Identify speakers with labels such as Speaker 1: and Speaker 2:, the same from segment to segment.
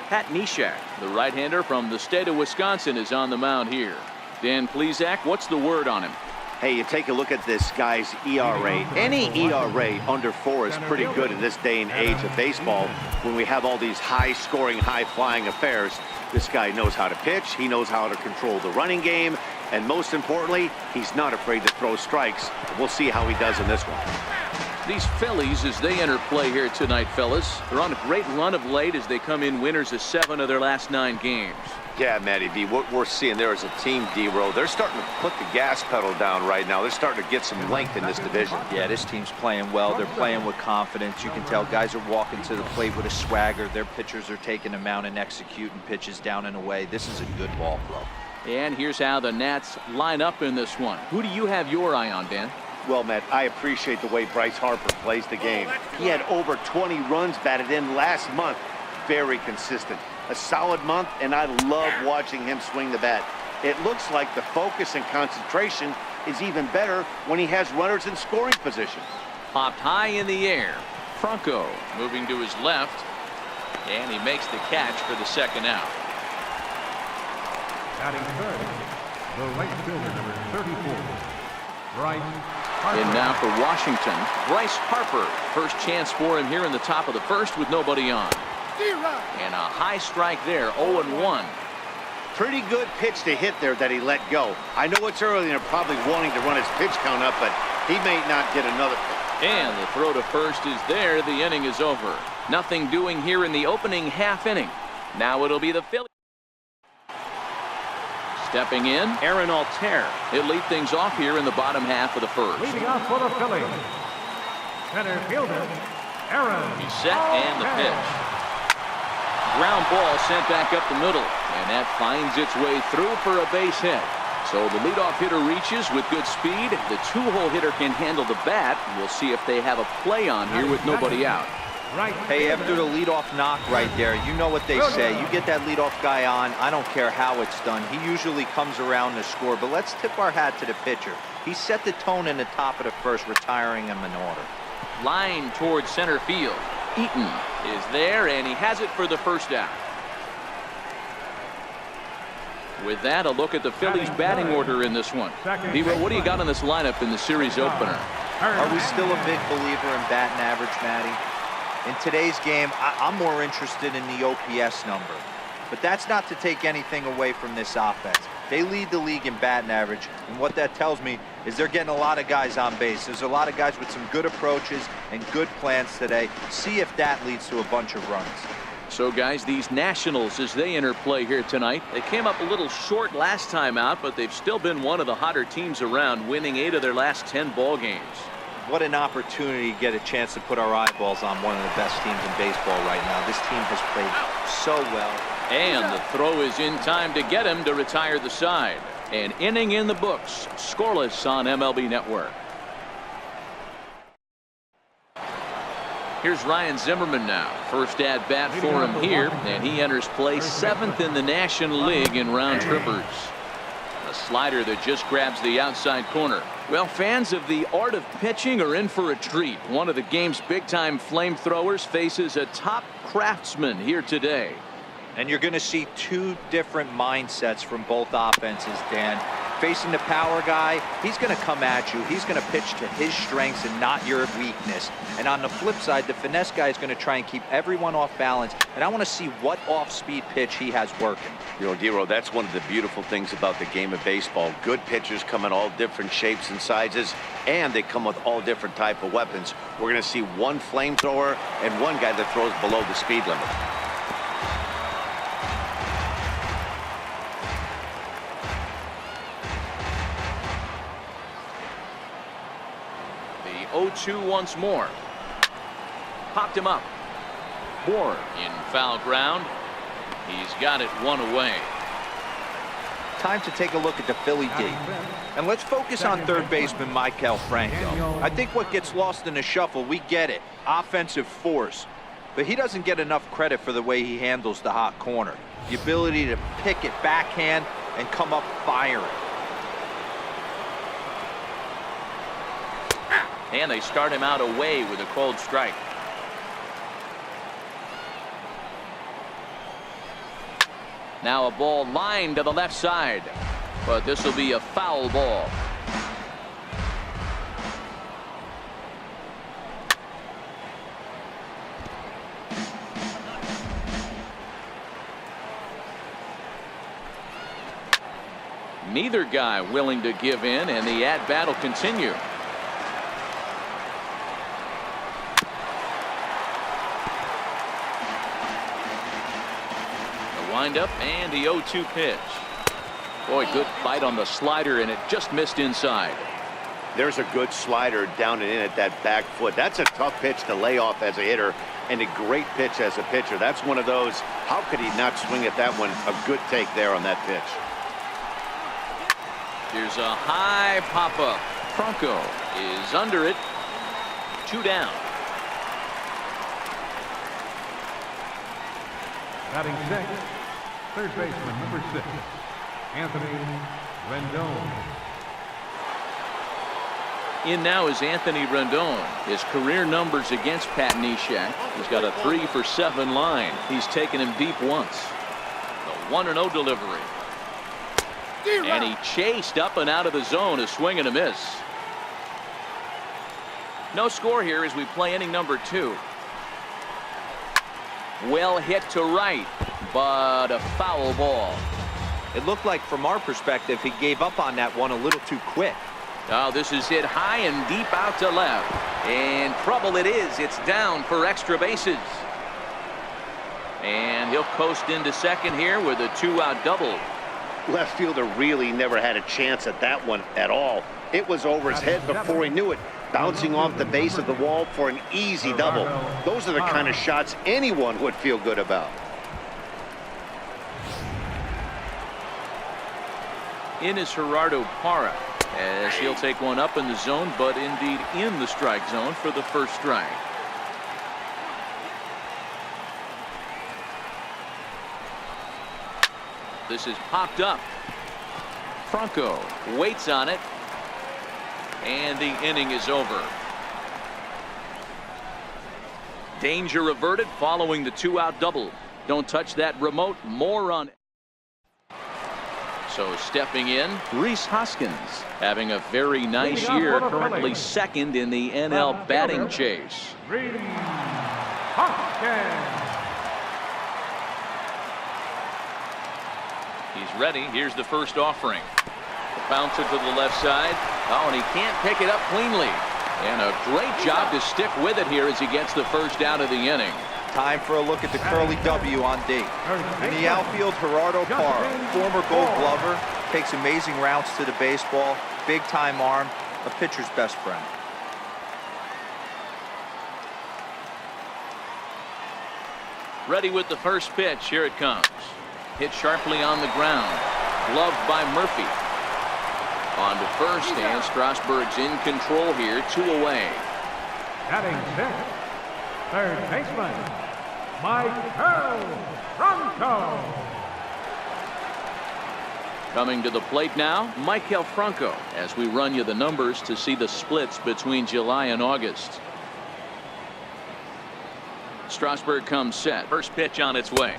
Speaker 1: Pat Neshek, the right-hander from the state of Wisconsin, is on the mound here. Dan Plesac, what's the word on him?
Speaker 2: Hey, you take a look at this guy's ERA. Any ERA under 4 is pretty good in this day and age of baseball when we have all these high-scoring, high-flying affairs. This guy knows how to pitch. He knows how to control the running game. And most importantly, he's not afraid to throw strikes. We'll see how he does in this one.
Speaker 1: These Phillies, as they enter play here tonight, fellas, they're on a great run of late as they come in winners of 7 of their last 9 games.
Speaker 2: Yeah, Matty B, what we're seeing there is a team, D-Row. They're starting to put the gas pedal down right now. They're starting to get some length in this division.
Speaker 3: Yeah, this team's playing well. They're playing with confidence. You can tell guys are walking to the plate with a swagger. Their pitchers are taking them out and executing pitches down and away. This is a good ball club.
Speaker 1: And here's how the Nats line up in this one. Who do you have your eye on, Dan?
Speaker 2: Well, Matt, I appreciate the way Bryce Harper plays the game. He had over 20 runs batted in last month. Very consistent. A solid month, and I love watching him swing the bat. It looks like the focus and concentration is even better when he has runners in scoring position.
Speaker 1: Popped high in the air. Franco moving to his left, and he makes the catch for the second out.
Speaker 4: Batting third, the right fielder, number 34, Bryce Harper.
Speaker 1: And now for Washington, Bryce Harper. First chance for him here in the top of the first with nobody on. And a high strike there, 0-1.
Speaker 2: Pretty good pitch to hit there that he let go. I know it's early and they're probably wanting to run his pitch count up, but he may not get another pitch.
Speaker 1: And the throw to first is there. The inning is over. Nothing doing here in the opening half inning. Now it'll be the Phillies. Stepping in, Aaron Altair. He'll lead things off here in the bottom half of the first.
Speaker 4: Leading off for the Phillies, center fielder, Aaron.
Speaker 1: He's set and the pitch. Ground ball sent back up the middle, and that finds its way through for a base hit. So the leadoff hitter reaches with good speed. The 2-hole hitter can handle the bat. We'll see if they have a play on here with nobody out.
Speaker 3: Hey, after the leadoff knock right there, you know what they say. You get that leadoff guy on, I don't care how it's done. He usually comes around to score, but let's tip our hat to the pitcher. He set the tone in the top of the first, retiring him in order.
Speaker 1: Line towards center field. Eaton is there, and he has it for the first out. With that, a look at the Phillies batting order in this one. Hero, what do you got on this lineup in the series opener?
Speaker 3: Are we still a big believer in batting average, Matty? In today's game, I'm more interested in the OPS number. But that's not to take anything away from this offense. They lead the league in batting average, and what that tells me is they're getting a lot of guys on base. There's a lot of guys with some good approaches and good plans today. See if that leads to a bunch of runs.
Speaker 1: So, guys, these Nationals, as they enter play here tonight, they came up a little short last time out, but they've still been one of the hotter teams around, winning 8 of their last 10 ball games.
Speaker 3: What an opportunity to get a chance to put our eyeballs on one of the best teams in baseball right now. This team has played so well.
Speaker 1: And the throw is in time to get him to retire the side. An inning in the books, scoreless on MLB Network. Here's Ryan Zimmerman now. First at bat for him here, and he enters play 7th in the National League in round trippers. A slider that just grabs the outside corner. Well, fans of the art of pitching are in for a treat. One of the game's big-time flamethrowers faces a top craftsman here today.
Speaker 3: And you're going to see 2 different mindsets from both offenses, Dan. Facing the power guy, he's going to come at you. He's going to pitch to his strengths and not your weakness. And on the flip side, the finesse guy is going to try and keep everyone off balance. And I want to see what off-speed pitch he has working.
Speaker 2: You know, D-Row, that's one of the beautiful things about the game of baseball. Good pitchers come in all different shapes and sizes, and they come with all different type of weapons. We're going to see one flamethrower and one guy that throws below the speed limit.
Speaker 1: The 0-2 once more. Popped him up. Moore in foul ground. He's got it 1 away.
Speaker 3: Time to take a look at the Philly D. And let's focus on third baseman Maikel Franco. I think what gets lost in the shuffle, we get it. Offensive force. But he doesn't get enough credit for the way he handles the hot corner. The ability to pick it backhand and come up firing.
Speaker 1: And they start him out away with a cold strike. Now a ball lined to the left side, but this will be a foul ball. Neither guy willing to give in, and the at-bat will continue. The windup and the 0-2 pitch. Boy, good bite on the slider, and it just missed inside.
Speaker 2: There's a good slider down and in at that back foot. That's a tough pitch to lay off as a hitter, and a great pitch as a pitcher. That's one of those, how could he not swing at that one? A good take there on that pitch.
Speaker 1: Here's a high pop-up. Franco is under it. 2 down.
Speaker 4: Batting sixth, third baseman, number 6, Anthony Rendon.
Speaker 1: In now is Anthony Rendon. His career numbers against Pat Neshek. He's got a 3-for-7 line. He's taken him deep once. The 1-0 delivery. And he chased up and out of the zone. A swing and a miss. No score here as we play inning number 2. Well hit to right, but a foul ball.
Speaker 3: It looked like from our perspective he gave up on that one a little too quick.
Speaker 1: Oh, this is hit high and deep out to left. And trouble it is. It's down for extra bases. And he'll coast into second here with a 2-out double.
Speaker 2: Left fielder really never had a chance at that one at all. It was over his head before he knew it, bouncing off the base of the wall for an easy double. Those are the kind of shots anyone would feel good about.
Speaker 1: In is Gerardo Parra, as he'll take one up in the zone, but indeed in the strike zone for the first strike. This is popped up. Franco waits on it, and the inning is over. Danger averted following the 2-out double. Don't touch that remote. More on. So stepping in, Rhys Hoskins having a very nice year, currently second in the NL batting chase.
Speaker 4: Rhys Hoskins.
Speaker 1: He's ready. Here's the first offering. Bouncer to the left side. Oh, and he can't pick it up cleanly. And a great job to stick with it here as he gets the first out of the inning.
Speaker 3: Time for a look at the curly W on D. In the outfield, Gerardo Parra, former Gold Glover, takes amazing routes to the baseball, big-time arm, a pitcher's best friend.
Speaker 1: Ready with the first pitch. Here it comes. Hit sharply on the ground. Gloved by Murphy. On to first, and Strasburg's in control here. 2 away.
Speaker 4: Batting sixth, third baseman, Michael Franco.
Speaker 1: Coming to the plate now, Michael Franco, as we run you the numbers to see the splits between July and August. Strasburg comes set. First pitch on its way.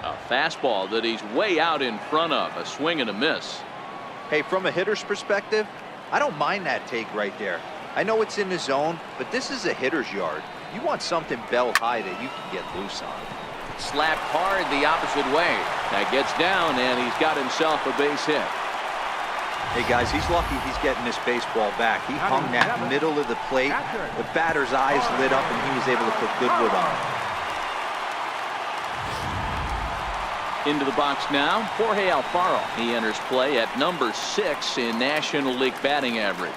Speaker 1: A fastball that he's way out in front of. A swing and a miss.
Speaker 3: Hey, from a hitter's perspective, I don't mind that take right there. I know it's in the zone, but this is a hitter's yard. You want something bell high that you can get loose on.
Speaker 1: Slapped hard the opposite way. That gets down, and he's got himself a base hit.
Speaker 3: Hey, guys, he's lucky he's getting this baseball back. He hung that middle of the plate. The batter's eyes lit up, and he was able to put good wood on it.
Speaker 1: Into the box now, Jorge Alfaro. He enters play at number 6 in National League batting average.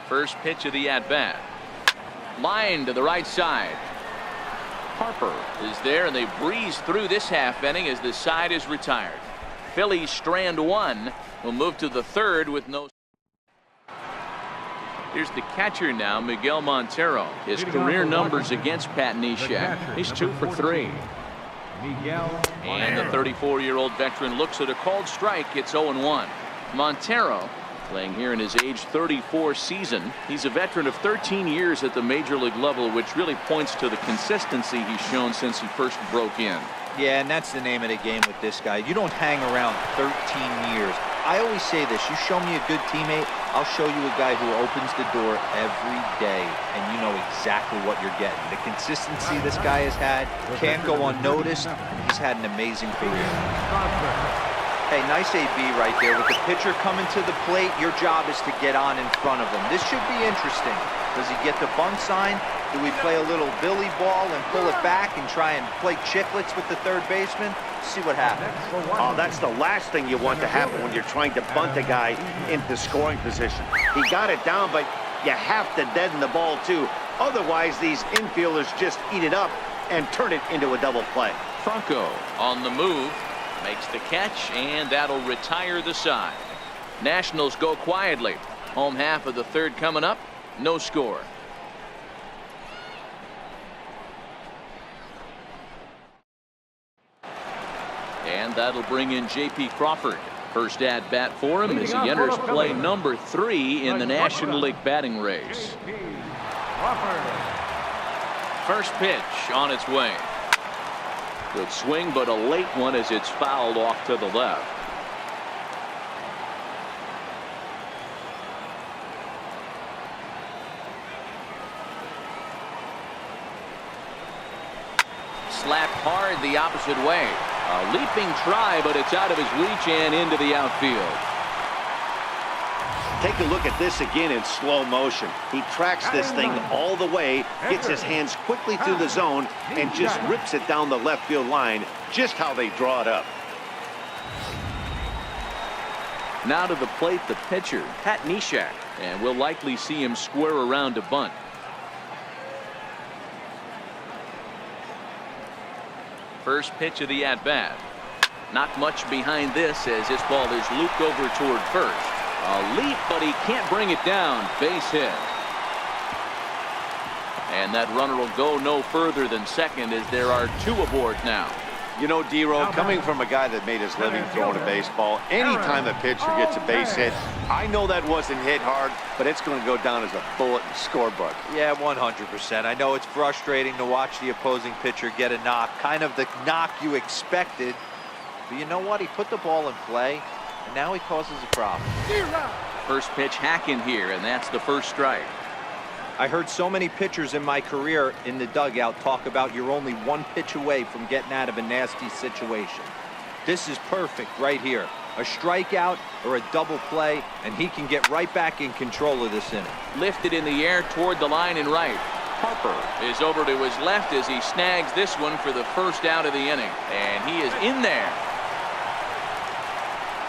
Speaker 1: First pitch of the at-bat. Line to the right side. Harper is there, and they breeze through this half inning as the side is retired. Phillies strand 1. Will move to the third with no. Here's the catcher now, Miguel Montero. His career numbers against Pat Neshek. He's 2 for 3.
Speaker 4: Miguel
Speaker 1: And the 34-year-old veteran looks at a called strike. It's 0-1. Montero, playing here in his age 34 season. He's a veteran of 13 years at the major league level, which really points to the consistency he's shown since he first broke in.
Speaker 3: Yeah, and that's the name of the game with this guy. You don't hang around 13 years. I always say this, you show me a good teammate, I'll show you a guy who opens the door every day, and you know exactly what you're getting. The consistency this guy has had can't go unnoticed. He's had an amazing career. Hey, nice AB right there. With the pitcher coming to the plate, your job is to get on in front of him. This should be interesting. Does he get the bunt sign? Do we play a little Billy ball and pull it back and try and play chicklets with the third baseman? See what happens.
Speaker 2: Oh, that's the last thing you want to happen when you're trying to bunt a guy into scoring position. He got it down, but you have to deaden the ball too. Otherwise, these infielders just eat it up and turn it into a double play.
Speaker 1: Franco on the move, makes the catch, and that'll retire the side. Nationals go quietly. Home half of the third coming up. No score. And that'll bring in J.P. Crawford. First at bat for him as he enters play number 3 in the National League batting race. First pitch on its way. Good swing, but a late one as it's fouled off to the left. Slapped hard the opposite way. A leaping try, but it's out of his reach and into the outfield.
Speaker 2: Take a look at this again in slow motion. He tracks this thing all the way, gets his hands quickly through the zone, and just rips it down the left field line, just how they draw it up.
Speaker 1: Now to the plate, the pitcher, Pat Neshek, and we'll likely see him square around to bunt. First pitch of the at-bat. Not much behind this as this ball is looped over toward first. A leap, but he can't bring it down. Base hit. And that runner will go no further than second as there are 2 aboard now.
Speaker 2: You know, D-Row, coming from a guy that made his living throwing a baseball, anytime a pitcher gets a base hit, I know that wasn't hit hard, but it's going to go down as a bullet in the scorebook.
Speaker 3: Yeah, 100%. I know it's frustrating to watch the opposing pitcher get a knock, kind of the knock you expected. But you know what? He put the ball in play, and now he causes a problem.
Speaker 1: First pitch hacking here, and that's the first strike.
Speaker 3: I heard so many pitchers in my career in the dugout talk about you're only 1 pitch away from getting out of a nasty situation. This is perfect right here. A strikeout or a double play, and he can get right back in control of this inning.
Speaker 1: Lifted in the air toward the line and right. Harper is over to his left as he snags this one for the first out of the inning. And he is in there.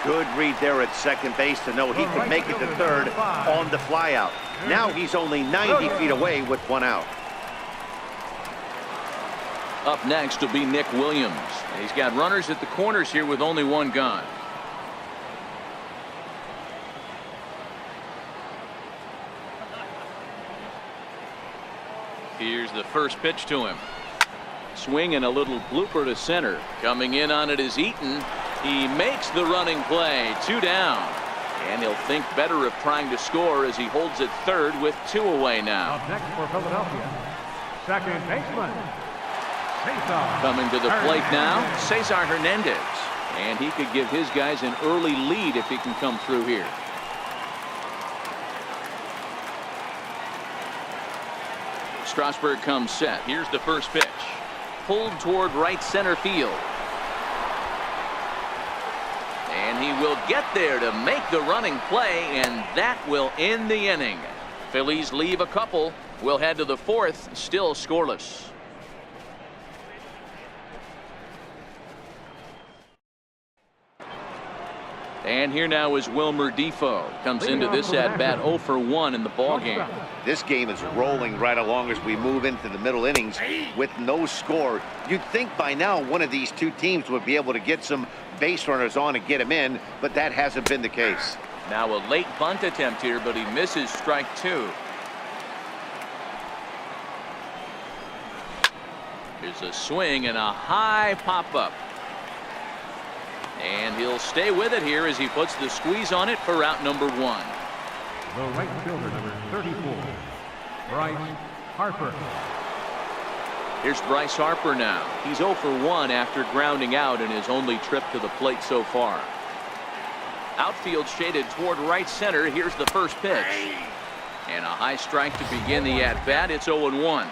Speaker 2: Good read there at second base to know he could make it to third on the flyout. Now he's only 90 feet away with 1 out.
Speaker 1: Up next will be Nick Williams. He's got runners at the corners here with only 1 gone. Here's the first pitch to him. Swing and a little blooper to center. Coming in on it is Eaton. He makes the running play. 2 down. And he'll think better of trying to score as he holds it third with 2 away now.
Speaker 4: Up next for Philadelphia, second baseman, Saison.
Speaker 1: Coming to the plate now, Cesar Hernandez. And he could give his guys an early lead if he can come through here. Strasburg comes set. Here's the first pitch. Pulled toward right center field. And he will get there to make the running play, and that will end the inning. Phillies leave a couple. We'll head to the 4th, still scoreless. And here now is Wilmer Defoe. Comes into this at-bat 0 for 1 in the ballgame.
Speaker 2: This game is rolling right along as we move into the middle innings with no score. You'd think by now one of these 2 teams would be able to get some base runners on and get them in, but that hasn't been the case.
Speaker 1: Now a late bunt attempt here, but he misses strike 2. Here's a swing and a high pop-up. And he'll stay with it here as he puts the squeeze on it for out number 1.
Speaker 4: The right fielder, number 34, Bryce Harper.
Speaker 1: Here's Bryce Harper now. He's 0 for 1 after grounding out in his only trip to the plate so far. Outfield shaded toward right center. Here's the first pitch. And a high strike to begin the at-bat. It's 0-1.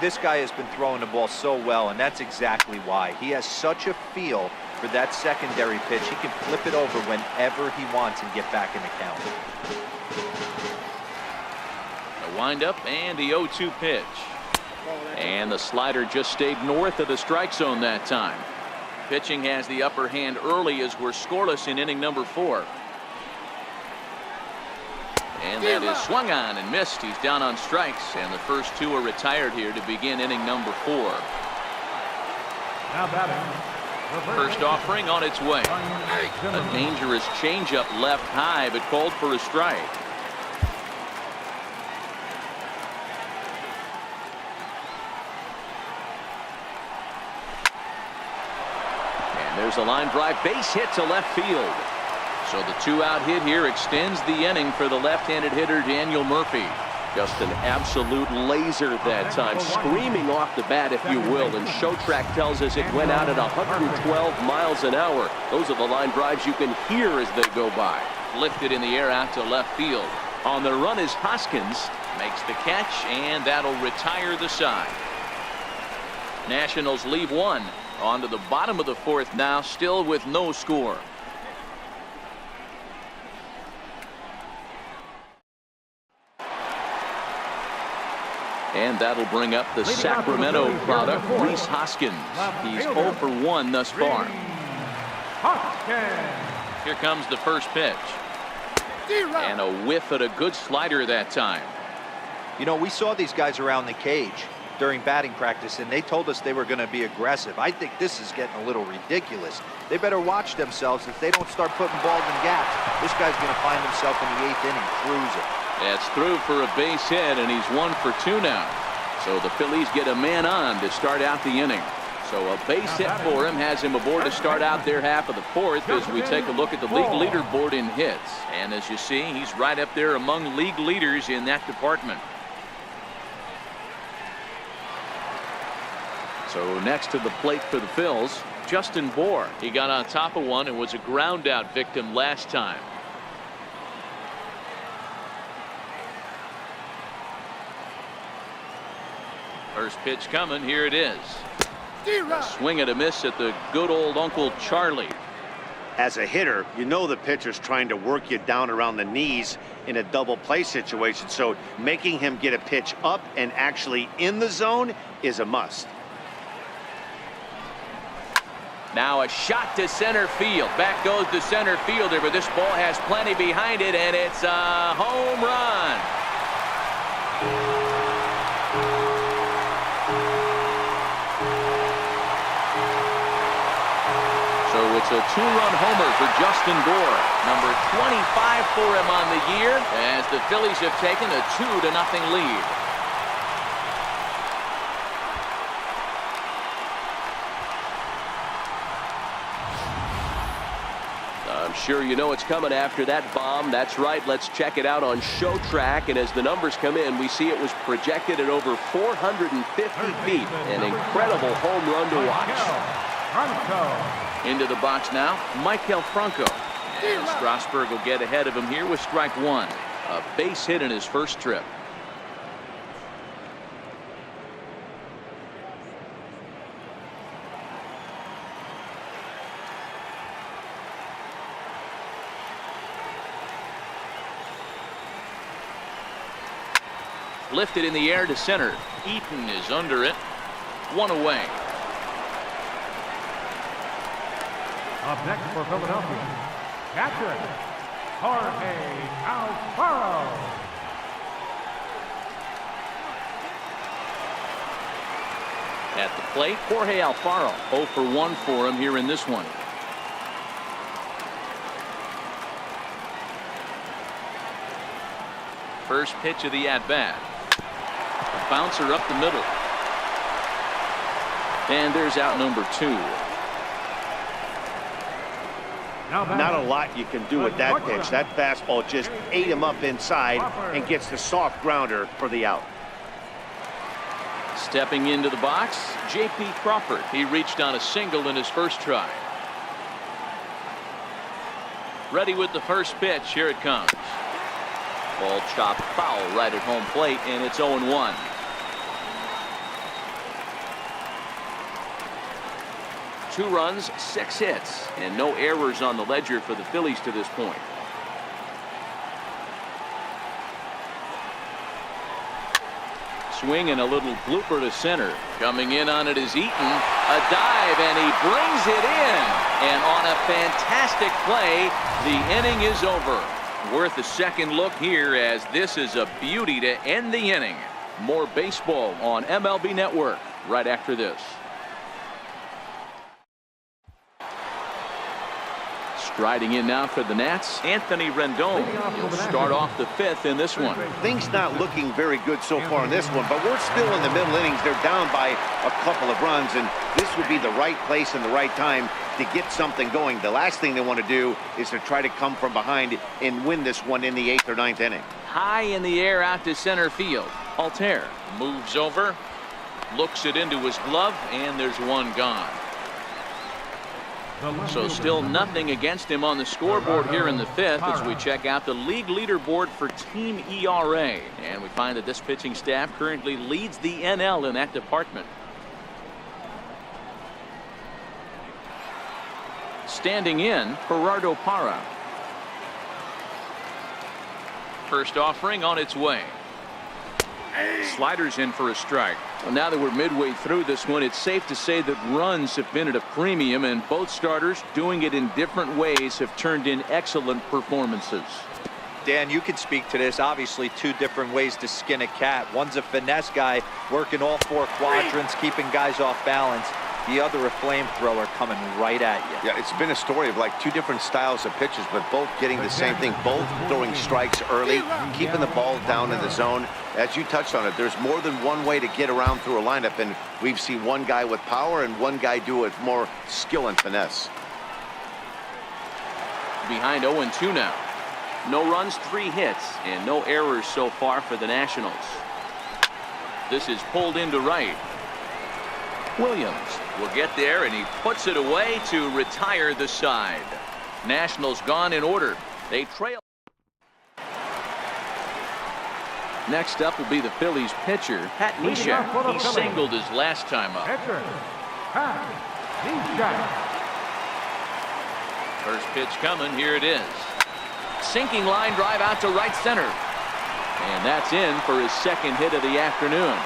Speaker 3: This guy has been throwing the ball so well, and that's exactly why. He has such a feel for that secondary pitch. He can flip it over whenever he wants and get back in the count.
Speaker 1: The windup and the 0-2 pitch. And the slider just stayed north of the strike zone that time. Pitching has the upper hand early as we're scoreless in inning number 4. And that is swung on and missed. He's down on strikes, and the first 2 are retired here to begin inning number 4.
Speaker 4: Now batting.
Speaker 1: First offering on its way. A dangerous changeup left high, but called for a strike. And there's a line drive base hit to left field. So the 2-out hit here extends the inning for the left-handed hitter Daniel Murphy.
Speaker 5: Just an absolute laser that time, screaming off the bat, if you will. And Showtrack tells us it went out at 112 miles an hour. Those are the line drives you can hear as they go by.
Speaker 1: Lifted in the air out to left field. On the run is Hoskins. Makes the catch, and that'll retire the side. Nationals leave 1. On to the bottom of the 4th now, still with no score. And that'll bring up the Sacramento product, Rhys Hoskins. He's 0 for 1 thus far. Here comes the first pitch. And a whiff at a good slider that time.
Speaker 3: You know, we saw these guys around the cage during batting practice, and they told us they were going to be aggressive. I think this is getting a little ridiculous. They better watch themselves. If they don't start putting balls in gaps, this guy's going to find himself in the 8th inning cruising.
Speaker 1: That's through for a base hit, and he's 1 for 2 now. So the Phillies get a man on to start out the inning. So a base hit for him has him aboard to start out their half of the 4th as we take a look at the league leaderboard in hits. And as you see, he's right up there among league leaders in that department. So next to the plate for the Phils, Justin Bour. He got on top of one and was a ground out victim last time. First pitch coming. Here it is. A swing and a miss at the good old Uncle Charlie.
Speaker 2: As a hitter, you know the pitcher's trying to work you down around the knees in a double play situation. So making him get a pitch up and actually in the zone is a must.
Speaker 1: Now a shot to center field. Back goes the center fielder, but this ball has plenty behind it, and it's a home run. So it's a 2-run homer for Justin Bour, number 25 for him on the year, as the Phillies have taken a 2-0 lead.
Speaker 5: I'm sure you know it's coming after that bomb. That's right. Let's check it out on Showtrack. And as the numbers come in, we see it was projected at over 450 feet. An incredible home run to watch.
Speaker 1: Into the box now, Maikel Franco. And Strasburg will get ahead of him here with strike 1. A base hit in his first trip. Lifted in the air to center. Eaton is under it. 1 away.
Speaker 4: Up next for Philadelphia, catcher, Jorge Alfaro.
Speaker 1: At the plate, Jorge Alfaro. 0 for 1 for him here in this one. First pitch of the at-bat. A bouncer up the middle. And there's out number 2.
Speaker 2: Not a lot you can do with that pitch. That fastball just ate him up inside and gets the soft grounder for the out.
Speaker 1: Stepping into the box, J.P. Crawford. He reached on a single in his first try. Ready with the first pitch. Here it comes. Ball chopped foul right at home plate, and it's 0-1. Two runs, 6 hits, and no errors on the ledger for the Phillies to this point. Swing and a little blooper to center. Coming in on it is Eaton. A dive, and he brings it in. And on a fantastic play, the inning is over. Worth a second look here, as this is a beauty to end the inning. More baseball on MLB Network right after this. Striding in now for the Nats, Anthony Rendon. He'll start off the 5th in this one.
Speaker 2: Things not looking very good so far in this one, but we're still in the middle innings. They're down by a couple of runs, and this would be the right place and the right time to get something going. The last thing they want to do is to try to come from behind and win this one in the 8th or 9th inning.
Speaker 1: High in the air out to center field. Altair moves over, looks it into his glove, and there's one gone. So still nothing against him on the scoreboard here in the 5th as we check out the league leaderboard for team ERA. And we find that this pitching staff currently leads the NL in that department. Standing in, Gerardo Parra. First offering on its way. Sliders in for a strike. Well, now that we're midway through this one, it's safe to say that runs have been at a premium, and both starters, doing it in different ways, have turned in excellent performances.
Speaker 3: Dan, you can speak to this. Obviously, two different ways to skin a cat. One's a finesse guy working all 4 quadrants, keeping guys off balance. The other, a flamethrower coming right at you.
Speaker 2: Yeah, it's been a story of like 2 different styles of pitches, but both getting the same thing. Both throwing strikes early, keeping the ball down in the zone. As you touched on it, there's more than one way to get around through a lineup, and we've seen one guy with power and one guy do it more skill and finesse.
Speaker 1: Behind 0-2 now. No runs, 3 hits, and no errors so far for the Nationals. This is pulled into right. Williams will get there, and he puts it away to retire the side. Nationals gone in order. They trail. Next up will be the Phillies pitcher, Pat Neshek. He singled his last time up. First pitch coming. Here it is. Sinking line drive out to right center. And that's in for his 2nd hit of the afternoon.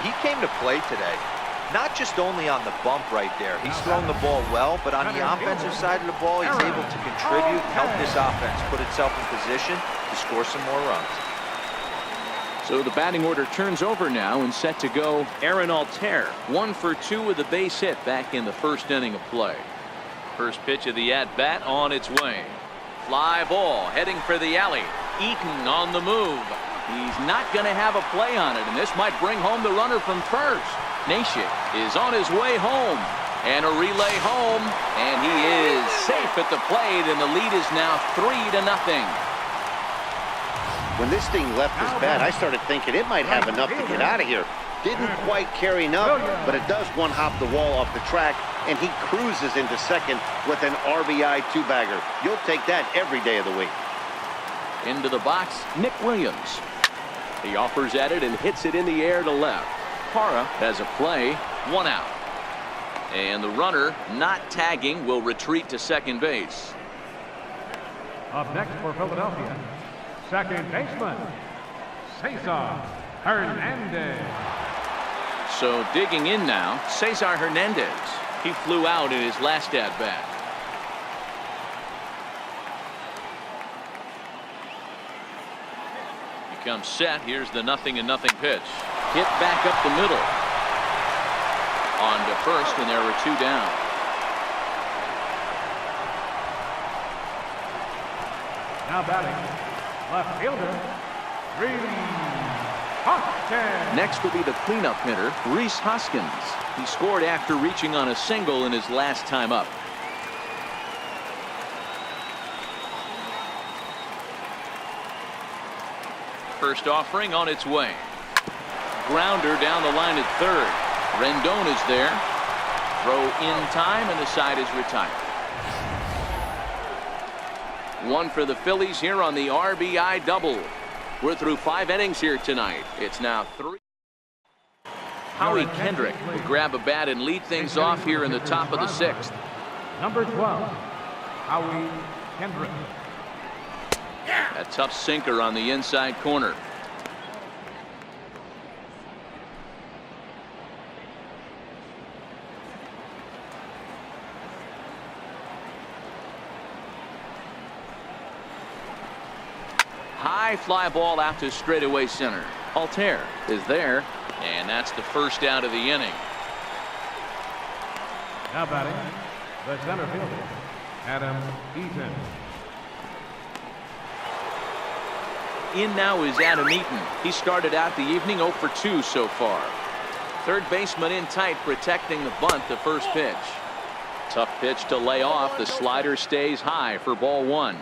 Speaker 3: He came to play today, not just only on the bump right there. He's thrown the ball well, but on the offensive side of the ball, he's able to contribute, help this offense put itself in position to score some more runs.
Speaker 1: So the batting order turns over now, and set to go Aaron Altair. 1 for 2 with a base hit back in the 1st inning of play. First pitch of the at-bat on its way. Fly ball heading for the alley. Eaton on the move. He's not going to have a play on it, and this might bring home the runner from first. Neshek is on his way home, and a relay home, and he is safe at the plate, and the lead is now 3-0.
Speaker 2: When this thing left his bat, I started thinking it might have enough to get out of here. Didn't quite carry enough, but it does one-hop the wall off the track, and he cruises into second with an RBI 2-bagger. You'll take that every day of the week.
Speaker 1: Into the box, Nick Williams. He offers at it and hits it in the air to left. Parra has a play, 1 out. And the runner, not tagging, will retreat to second base.
Speaker 4: Up next for Philadelphia, second baseman, Saison Hernandez.
Speaker 1: So digging in now, Cesar Hernandez. He flew out in his last at-bat. Comes set. Here's the 0-0 pitch. Hit back up the middle. On to first, and there were 2 down.
Speaker 4: Now batting, left fielder, Rhys Hoskins.
Speaker 1: Next will be the cleanup hitter, Rhys Hoskins. He scored after reaching on a single in his last time up. First offering on its way. Grounder down the line at third. Rendon is there. Throw in time, and the side is retired. One for the Phillies here on the RBI double. We're through 5 innings here tonight. It's now 3. Howie Kendrick will grab a bat and lead things off here in the top of the 6th.
Speaker 4: Number 12, Howie Kendrick.
Speaker 1: A tough sinker on the inside corner. High fly ball out to straightaway center. Altair is there, and that's the first out of the inning.
Speaker 4: Now batting, the center fielder, Adam Eaton.
Speaker 1: In now is Adam Eaton. He started out the evening 0 for 2 so far. Third baseman in tight, protecting the bunt, the first pitch. Tough pitch to lay off. The slider stays high for ball 1.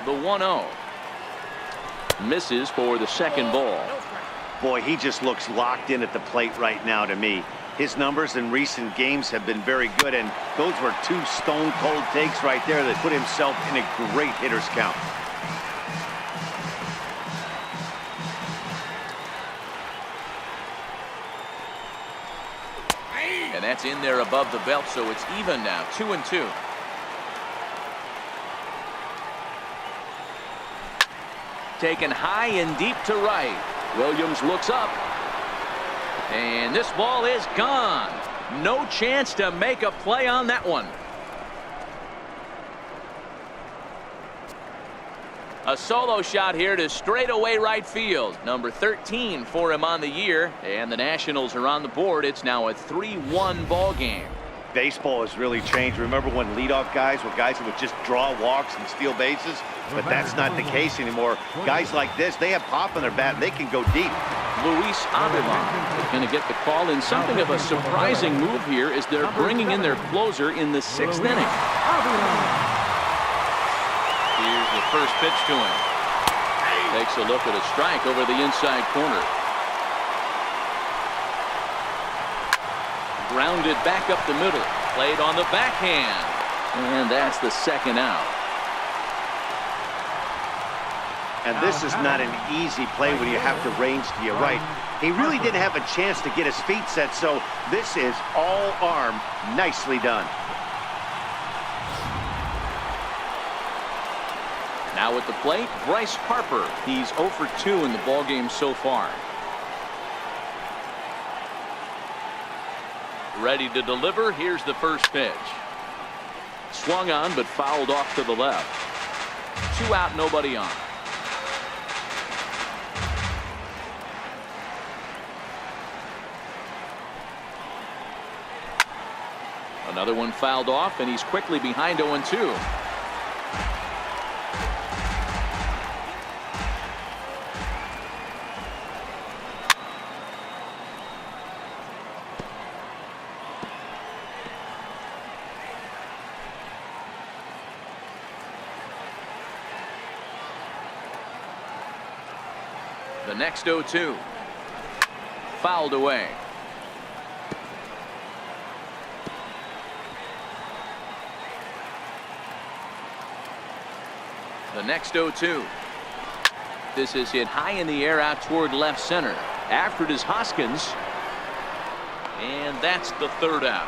Speaker 1: The 1-0. Misses for the second ball.
Speaker 2: Boy, he just looks locked in at the plate right now to me. His numbers in recent games have been very good, and those were 2 stone-cold takes right there that put himself in a great hitter's count.
Speaker 1: And that's in there above the belt, so it's even now, 2-2. Taken high and deep to right. Williams looks up. And this ball is gone. No chance to make a play on that one. A solo shot here to straightaway right field. Number 13 for him on the year. And the Nationals are on the board. It's now a 3-1 ball game.
Speaker 2: Baseball has really changed. Remember when leadoff guys were guys who would just draw walks and steal bases? But that's not the case anymore. Guys like this, they have pop in their bat, and they can go deep.
Speaker 1: Luis Avila is going to get the call in something of a surprising move here as they're bringing in their closer in the 6th inning. Here's the first pitch to him. Takes a look at a strike over the inside corner. Grounded back up the middle. Played on the backhand. And that's the second out.
Speaker 2: And this is not an easy play when you have to range to your right. He really didn't have a chance to get his feet set, so this is all arm. Nicely done.
Speaker 1: Now at the plate, Bryce Harper. He's 0 for 2 in the ballgame so far. Ready to deliver. Here's the first pitch. Swung on, but fouled off to the left. 2 out, nobody on. Another one fouled off, and he's quickly behind 0-2. The next 0-2. Fouled away. The next 0-2. This is hit high in the air out toward left center. After it is Hoskins. And that's the third out.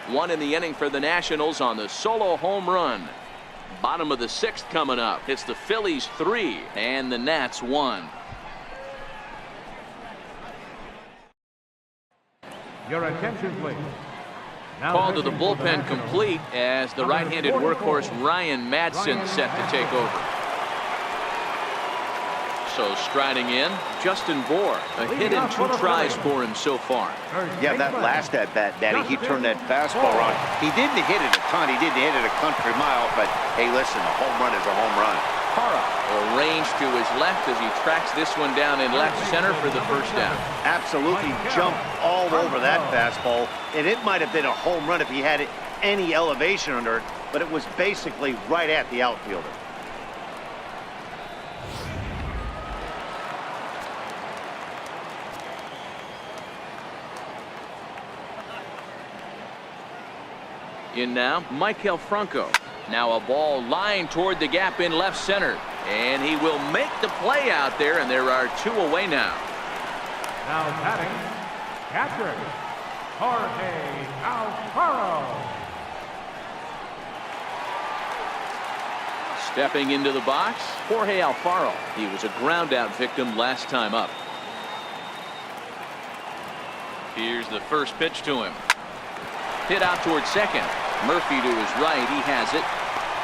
Speaker 1: 1 in the inning for the Nationals on the solo home run. Bottom of the 6th coming up. It's the Phillies 3 and the Nats 1.
Speaker 4: Your attention, please.
Speaker 1: Call to the bullpen complete as the right-handed workhorse Ryan Madson set to take over. So striding in, Justin Bour. A hit in 2 tries for him so far.
Speaker 2: Yeah, that last at-bat, Daddy, he turned that fastball on. He didn't hit it a ton. He didn't hit it a country mile, but hey, listen, a home run is a home run.
Speaker 1: Alfaro arranged to his left as he tracks this one down in left center for the first down.
Speaker 2: Absolutely jumped all over that fastball, and it might have been a home run if he had any elevation under it, but it was basically right at the outfielder.
Speaker 1: In now, Michael Franco. Now a ball lined toward the gap in left center. And he will make the play out there, and there are 2 away now.
Speaker 4: Now batting, catcher, Jorge Alfaro.
Speaker 1: Stepping into the box, Jorge Alfaro. He was a ground-out victim last time up. Here's the first pitch to him. Hit out toward second. Murphy to his right. He has it.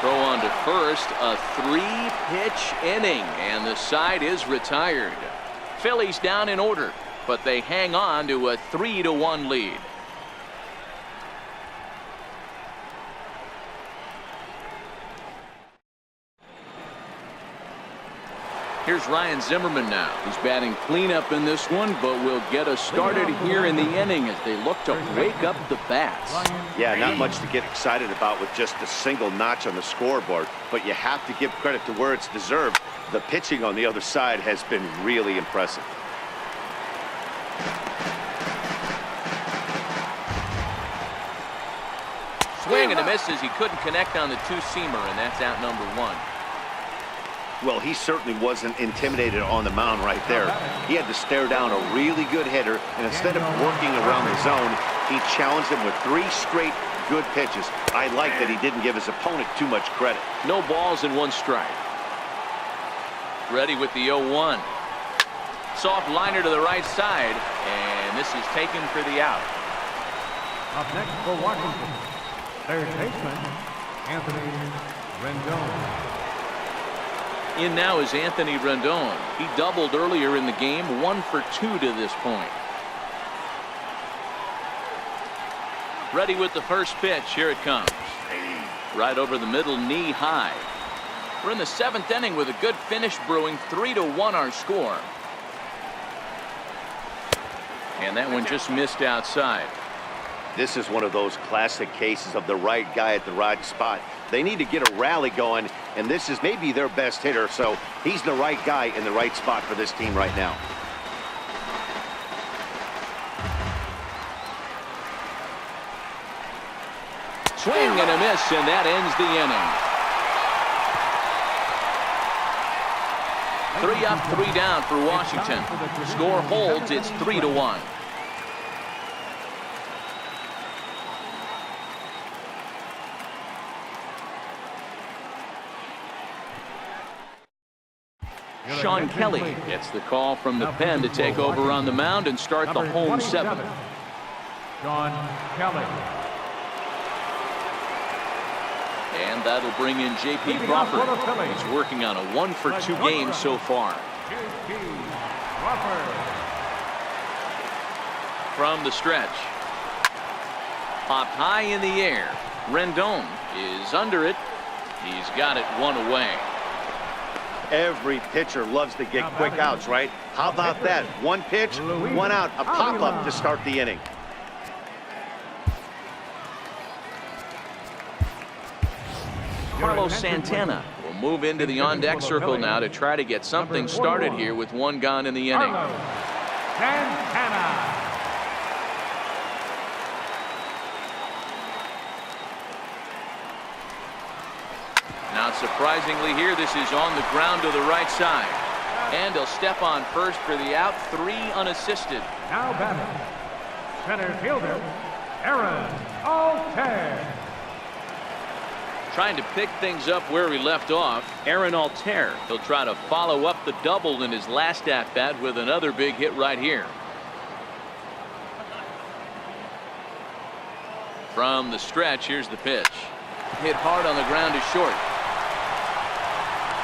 Speaker 1: Throw on to first. A 3-pitch inning, and the side is retired. Phillies down in order, but they hang on to a 3-1 lead. Here's Ryan Zimmerman now. He's batting cleanup in this one, but will get us started here in the inning as they look to wake up the bats.
Speaker 2: Yeah, not much to get excited about with just a single notch on the scoreboard, but you have to give credit to where it's deserved. The pitching on the other side has been really impressive.
Speaker 1: Swing and a miss as he couldn't connect on the 2-seamer, and that's out number 1.
Speaker 2: Well, he certainly wasn't intimidated on the mound right there. He had to stare down a really good hitter, and instead of working around the zone, he challenged him with 3 straight good pitches. I like that he didn't give his opponent too much credit.
Speaker 1: No balls and 1 strike. Ready with the 0-1. Soft liner to the right side, and this is taken for the out.
Speaker 4: Up next for Washington, third baseman, Anthony Rendon.
Speaker 1: In now is Anthony Rendon. He doubled earlier in the game, 1 for 2 to this point. Ready with the first pitch. Here it comes. Right over the middle, knee high. We're in the 7th inning with a good finish brewing. 3-1 our score. And that one just missed outside.
Speaker 2: This is one of those classic cases of the right guy at the right spot. They need to get a rally going, and this is maybe their best hitter, so he's the right guy in the right spot for this team right now.
Speaker 1: Swing and a miss, and that ends the inning. 3 up, 3 down for Washington. Score holds. It's 3-1. Sean Kelly gets the call from the pen to take over on the mound and start the home 7th.
Speaker 4: Sean Kelly.
Speaker 1: And that'll bring in J.P. Crawford. He's working on a 1 for 2 game so far.
Speaker 4: J.P. Crawford.
Speaker 1: From the stretch. Popped high in the air. Rendon is under it. He's got it 1 away.
Speaker 2: Every pitcher loves to get quick outs, right? How about that? 1 pitch, 1 out, a pop-up to start the inning.
Speaker 1: Carlos Santana will move into the on-deck circle now to try to get something started here with 1 gone in the inning.
Speaker 4: Santana.
Speaker 1: Not surprisingly here, this is on the ground to the right side. And he'll step on first for the out, 3 unassisted.
Speaker 4: Now batting, center fielder, Aaron Altair.
Speaker 1: Trying to pick things up where he left off, Aaron Altair. He'll try to follow up the double in his last at-bat with another big hit right here. From the stretch, here's the pitch. Hit hard on the ground to short.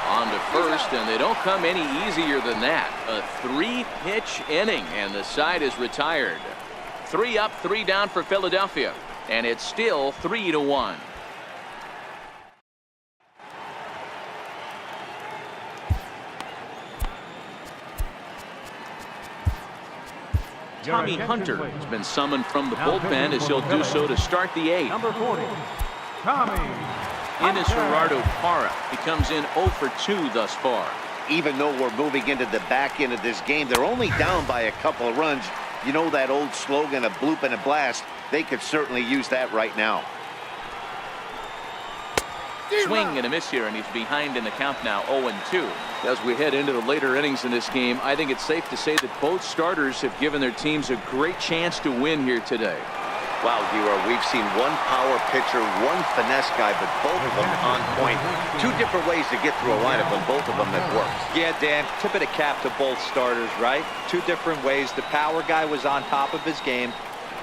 Speaker 1: On to first, and they don't come any easier than that. A 3-pitch inning, and the side is retired. 3 up, 3 down for Philadelphia, and it's still 3-1. Tommy Hunter has been summoned from the bullpen as he'll do so to start the 8th.
Speaker 4: Number 40, Tommy
Speaker 1: Ines
Speaker 4: Hunter.
Speaker 1: Gerardo Parra. He comes in 0 for 2 thus far.
Speaker 2: Even though we're moving into the back end of this game, they're only down by a couple of runs. You know that old slogan, a bloop and a blast? They could certainly use that right now.
Speaker 1: Swing and a miss here, and he's behind in the count now, 0-2. As we head into the later innings in this game, I think it's safe to say that both starters have given their teams a great chance to win here today.
Speaker 2: Wow, D-Roy, we've seen one power pitcher, one finesse guy, but both of them on point. Two different ways to get through a lineup, and both of them have worked.
Speaker 3: Yeah, Dan, tip of the cap to both starters, right? Two different ways. The power guy was on top of his game,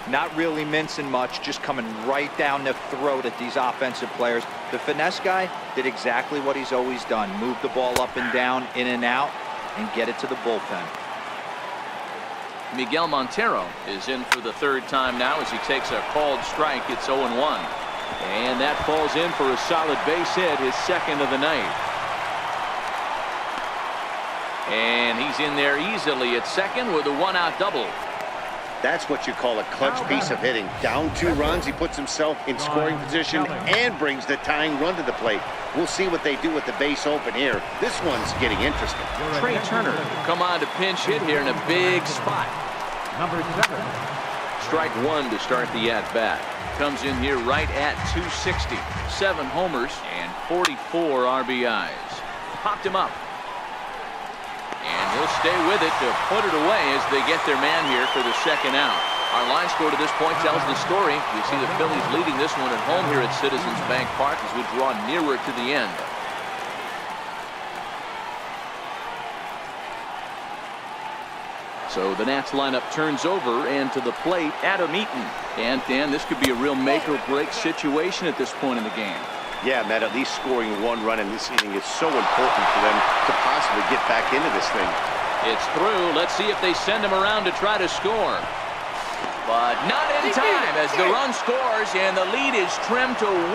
Speaker 3: not really mincing much, just coming right down the throat at these offensive players. The finesse guy did exactly what he's always done. Move the ball up and down, in and out, and get it to the bullpen.
Speaker 1: Miguel Montero is in for the 3rd time now as he takes a called strike. It's 0-1. And that falls in for a solid base hit, his 2nd of the night. And he's in there easily at 2nd with a 1-out double.
Speaker 2: That's what you call a clutch piece of hitting. Down 2 runs, he puts himself in scoring position and brings the tying run to the plate. We'll see what they do with the base open here. This one's getting interesting.
Speaker 1: Trey Turner come on to pinch hit here in a big spot.
Speaker 4: Number 7.
Speaker 1: Strike 1 to start the at-bat. Comes in here right at 260. 7 homers and 44 RBIs. Popped him up. And he'll stay with it to put it away as they get their man here for the 2nd out. Our line score to this point tells the story. You see the Phillies leading this one at home here at Citizens Bank Park as we draw nearer to the end. So the Nats lineup turns over, and to the plate, Adam Eaton. And Dan, this could be a real make-or-break situation at this point in the game.
Speaker 2: Yeah, Matt, at least scoring 1 run in this inning is so important for them to possibly get back into this thing.
Speaker 1: It's through. Let's see if they send him around to try to score. But not in time as the run scores and the lead is trimmed to 1.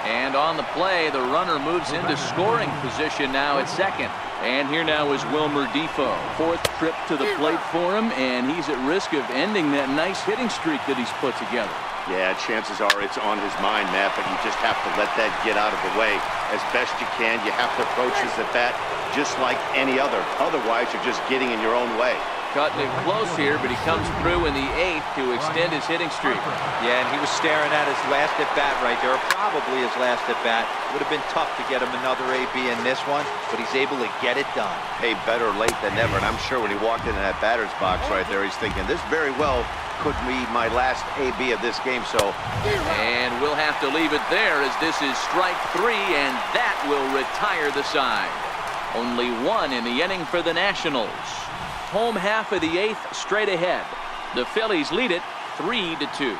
Speaker 1: And on the play, the runner moves into scoring position now at 2nd. And here now is Wilmer Defoe. 4th trip to the plate for him, and he's at risk of ending that nice hitting streak that he's put together.
Speaker 2: Yeah, chances are it's on his mind, Matt, but you just have to let that get out of the way as best you can. You have to approach this at bat just like any other. Otherwise, you're just getting in your own way.
Speaker 1: Cutting it close here, but he comes through in the 8th to extend his hitting streak.
Speaker 3: Yeah, and he was staring at his last at-bat right there, or probably his last at-bat. Would have been tough to get him another AB in this one, but he's able to get it done.
Speaker 2: Hey, better late than never, and I'm sure when he walked into that batter's box right there, he's thinking, this very well could be my last AB of this game, so.
Speaker 1: And we'll have to leave it there as this is strike 3, and that will retire the side. Only 1 in the inning for the Nationals. Home half of the 8th straight ahead. The Phillies lead it 3-2.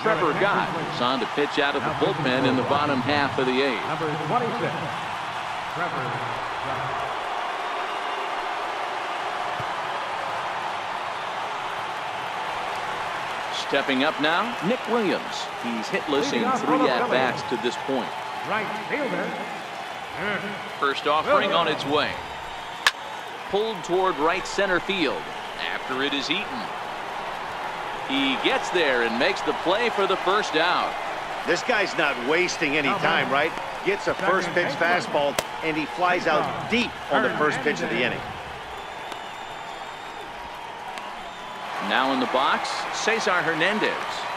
Speaker 1: Trevor Gott is on to pitch out of the bullpen in the bottom half of the 8th.
Speaker 4: Number 26, Trevor Gott.
Speaker 1: Stepping up now, Nick Williams. He's hitless in 3 at-bats to this point.
Speaker 4: Right fielder.
Speaker 1: First offering on its way. Pulled toward right center field. After it is Eaton. He gets there and makes the play for the 1st out.
Speaker 2: This guy's not wasting any time, right? Gets a first pitch fastball, and he flies out deep on the first pitch of the inning.
Speaker 1: Now in the box, Cesar Hernandez.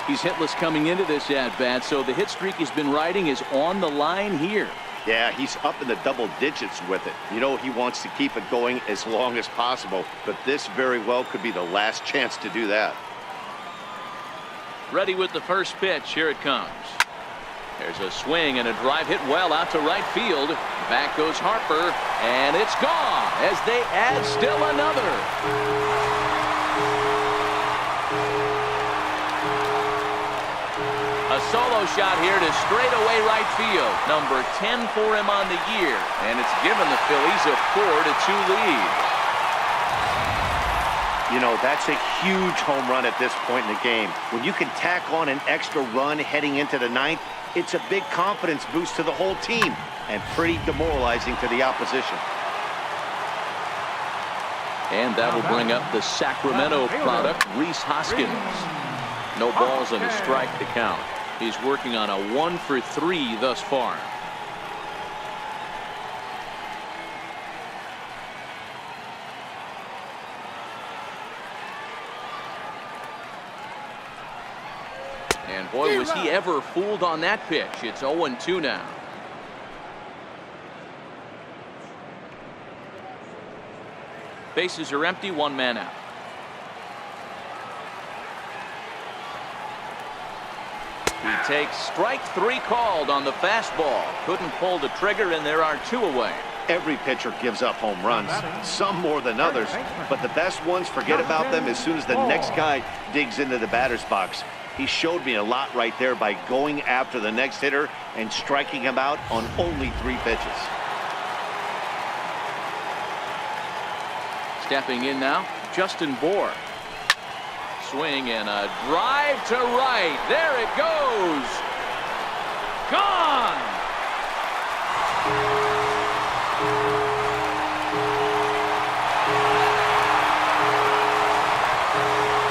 Speaker 1: He's hitless coming into this at-bat, so the hit streak he's been riding is on the line here.
Speaker 2: Yeah, he's up in the double digits with it. You know, he wants to keep it going as long as possible, but this very well could be the last chance to do that.
Speaker 1: Ready with the first pitch. Here it comes. There's a swing and a drive hit well out to right field. Back goes Harper, and it's gone as they add still another. A solo shot here to straightaway right field. Number 10 for him on the year, and it's given the Phillies a 4-2 lead.
Speaker 2: You know, that's a huge home run at this point in the game. When you can tack on an extra run heading into the 9th, it's a big confidence boost to the whole team and pretty demoralizing to the opposition.
Speaker 1: And that'll bring up the Sacramento product, Rhys Hoskins. No balls and a strike to count. He's working on a 1-for-3 thus far. And boy, was he ever fooled on that pitch. It's 0-2 now. Bases are empty, one man out. He takes strike 3 called on the fastball. Couldn't pull the trigger, and there are 2 away.
Speaker 2: Every pitcher gives up home runs, some more than others, but the best ones forget about them as soon as the next guy digs into the batter's box. He showed me a lot right there by going after the next hitter and striking him out on only 3 pitches.
Speaker 1: Stepping in now, Justin Bour. Swing and a drive to right. There it goes. Gone.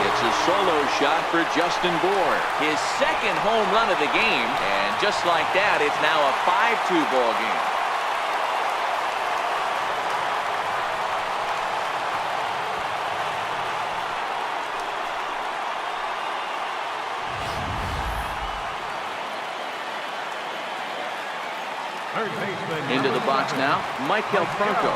Speaker 1: It's a solo shot for Justin Bour. His second home run of the game. And just like that, it's now a 5-2 ball game. Into the box now, Michael Franco.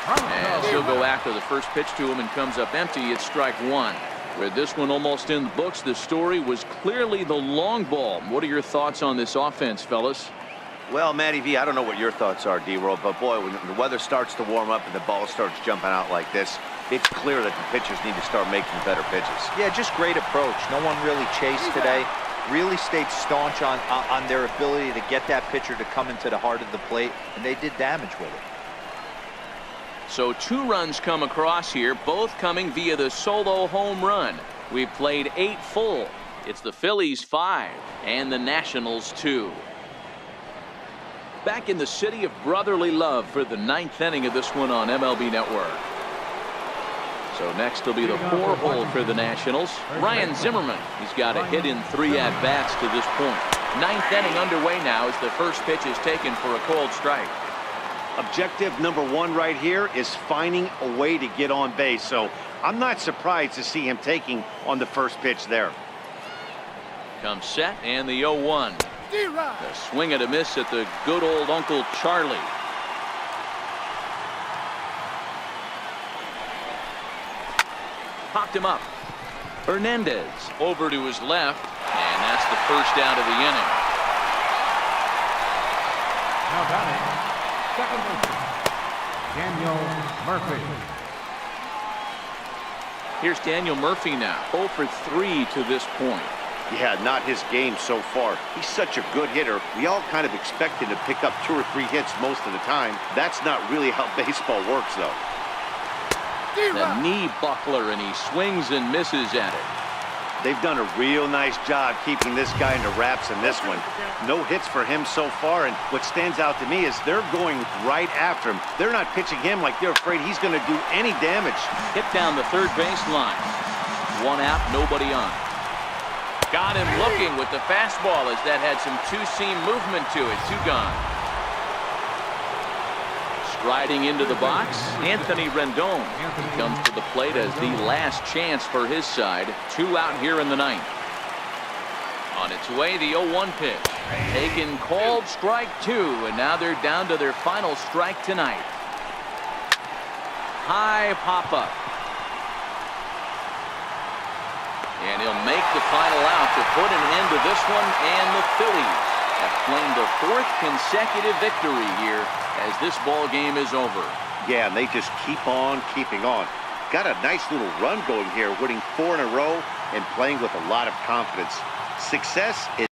Speaker 1: And he'll go after the first pitch to him and comes up empty. It's strike 1. With this one almost in the books, the story was clearly the long ball. What are your thoughts on this offense, fellas?
Speaker 2: Well, Matty V, I don't know what your thoughts are, D-Roll, but boy, when the weather starts to warm up and the ball starts jumping out like this, it's clear that the pitchers need to start making better pitches.
Speaker 3: Yeah, just great approach. No one really chased today. Really stayed staunch on their ability to get that pitcher to come into the heart of the plate, and they did damage with it.
Speaker 1: So 2 runs come across here, both coming via the solo home run. We've played 8 full. It's the Phillies 5 and the Nationals 2. Back in the city of brotherly love for the 9th inning of this one on MLB Network. So next will be the 4-hole for the Nationals. Ryan Zimmerman. He's got a hit in 3 at-bats to this point. 9th inning underway now as the first pitch is taken for a cold strike.
Speaker 2: Objective number 1 right here is finding a way to get on base. So I'm not surprised to see him taking on the first pitch there.
Speaker 1: Comes set and the 0-1. The swing and a miss at the good old Uncle Charlie. Popped him up. Hernandez over to his left, and that's the first out of the inning.
Speaker 4: Now batting, second baseman, Daniel Murphy.
Speaker 1: Here's Daniel Murphy now, 0 for 3 to this point.
Speaker 2: Yeah, not his game so far. He's such a good hitter. We all kind of expect him to pick up 2 or 3 hits most of the time. That's not really how baseball works, though.
Speaker 1: The knee buckler, and he swings and misses at it.
Speaker 2: They've done a real nice job keeping this guy into wraps in this one. No hits for him so far, and what stands out to me is they're going right after him. They're not pitching him like they're afraid he's going to do any damage.
Speaker 1: Hit down the third baseline. 1 out, nobody on. Got him looking with the fastball as that had some 2-seam movement to it. 2 gone. Striding into the box, Anthony Rendon. He comes to the plate as the last chance for his side. 2 out here in the 9th. On its way, the 0-1 pitch. Taken, called strike 2, and now they're down to their final strike tonight. High pop-up. And he'll make the final out to put an end to this one, and the Phillies have claimed the 4th consecutive victory here as this ball game is over.
Speaker 2: Yeah, and they just keep on keeping on. Got a nice little run going here, winning 4 in a row and playing with a lot of confidence. Success is